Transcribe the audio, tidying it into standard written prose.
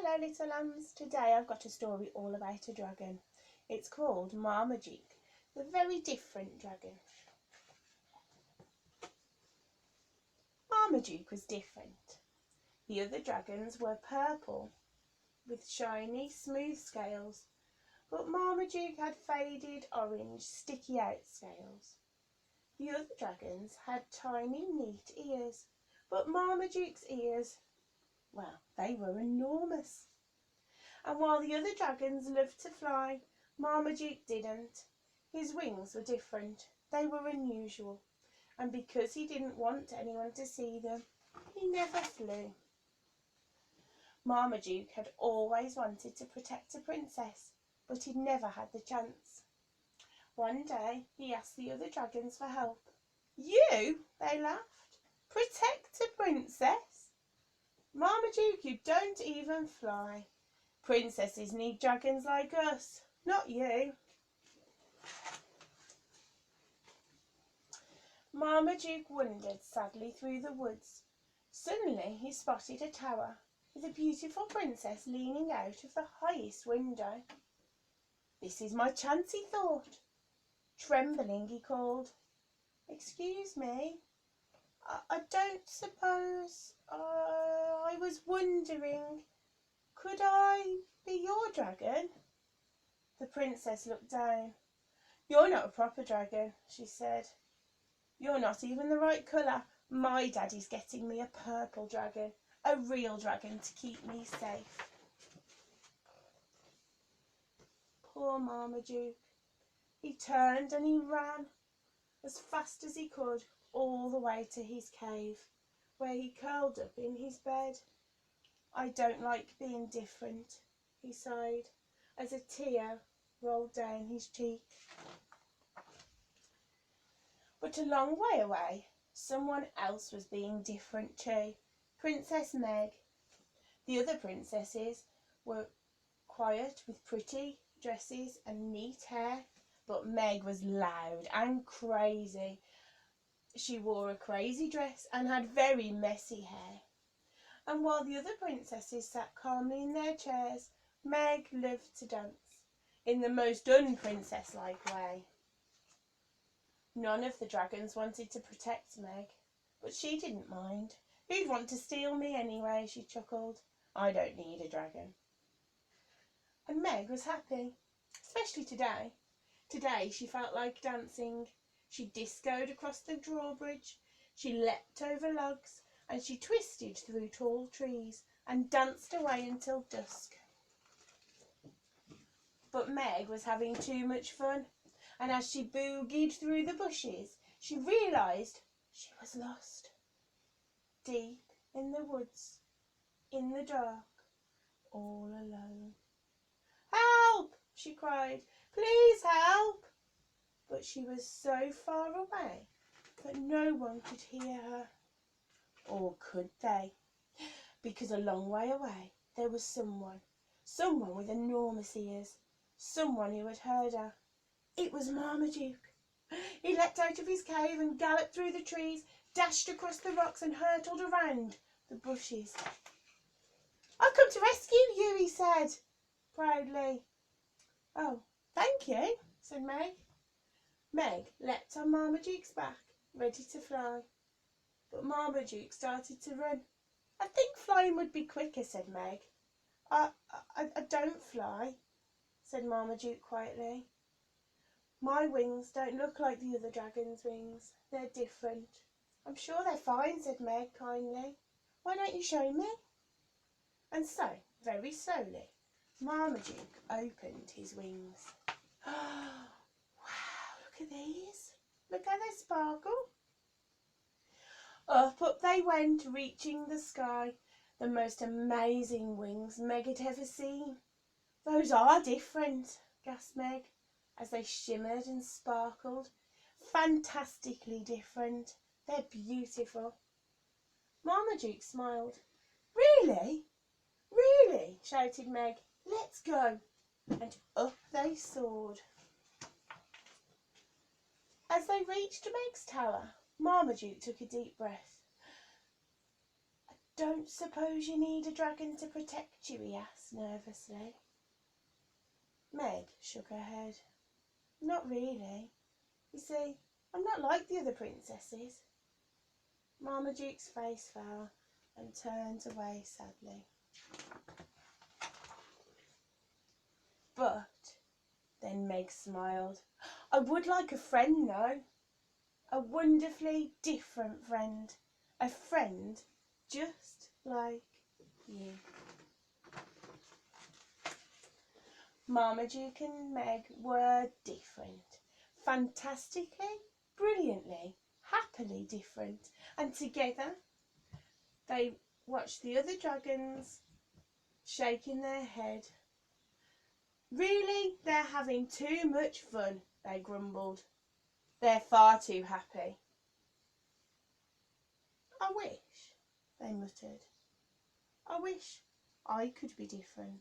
Hello little lambs, today I've got a story all about a dragon. It's called Marmaduke, the very different dragon. Marmaduke was different. The other dragons were purple with shiny smooth scales, but Marmaduke had faded orange sticky out scales. The other dragons had tiny neat ears, but Marmaduke's ears, well, they were enormous. And while the other dragons loved to fly, Marmaduke didn't. His wings were different. They were unusual. And because he didn't want anyone to see them, he never flew. Marmaduke had always wanted to protect a princess, but he'd never had the chance. One day, he asked the other dragons for help. "You?" they laughed. "Protect a princess? Marmaduke, you don't even fly. Princesses need dragons like us, not you." Marmaduke wandered sadly through the woods. Suddenly he spotted a tower with a beautiful princess leaning out of the highest window. "This is my chance," he thought. Trembling, he called, "Excuse me, I don't suppose I was wondering, could I be your dragon?" The princess looked down. "You're not a proper dragon," she said. "You're not even the right colour. My daddy's getting me a purple dragon, a real dragon to keep me safe." Poor Marmaduke. He turned and he ran as fast as he could all the way to his cave, where he curled up in his bed. "I don't like being different," he sighed, as a tear rolled down his cheek. But a long way away, someone else was being different too. Princess Meg. The other princesses were quiet with pretty dresses and neat hair, but Meg was loud and crazy. She wore a crazy dress and had very messy hair. And while the other princesses sat calmly in their chairs, Meg loved to dance in the most un-princess-like way. None of the dragons wanted to protect Meg, but she didn't mind. "Who'd want to steal me anyway?" she chuckled. "I don't need a dragon." And Meg was happy, especially today. Today she felt like dancing. She discoed across the drawbridge, she leapt over logs, and she twisted through tall trees and danced away until dusk. But Meg was having too much fun, and as she boogied through the bushes, she realised she was lost. Deep in the woods, in the dark, all alone. "Help!" she cried. "Please help!" But she was so far away that no one could hear her. Or could they? Because a long way away there was someone with enormous ears, someone who had heard her. It was Marmaduke. He leapt out of his cave and galloped through the trees, dashed across the rocks and hurtled around the bushes. "I've come to rescue you," he said proudly. "Oh, thank you," said Meg. Meg leapt on Marmaduke's back, ready to fly. But Marmaduke started to run. "I think flying would be quicker," said Meg. I don't fly," said Marmaduke quietly. "My wings don't look like the other dragon's wings. They're different." "I'm sure they're fine," said Meg kindly. "Why don't you show me?" And so, very slowly, Marmaduke opened his wings. Wow, look at these. Look how they sparkle. Up they went, reaching the sky. The most amazing wings Meg had ever seen. "Those are different," gasped Meg, as they shimmered and sparkled. "Fantastically different. They're beautiful." Marmaduke smiled. "Really? Really?" shouted Meg. "Let's go." And up they soared. As they reached Meg's tower, Marmaduke took a deep breath. "I Don't suppose you need a dragon to protect you? He asked nervously. Meg shook her head. Not really. You see, I'm not like the other princesses. Marmaduke's face fell and turned away sadly. But then Meg smiled. I would like a friend though. A wonderfully different friend. A friend just like you. Marmaduke and Meg were different. Fantastically, brilliantly, happily different. And together they watched the other dragons shaking their head. Really, they're having too much fun, they grumbled. They're far too happy. I wish, they muttered. I wish I could be different.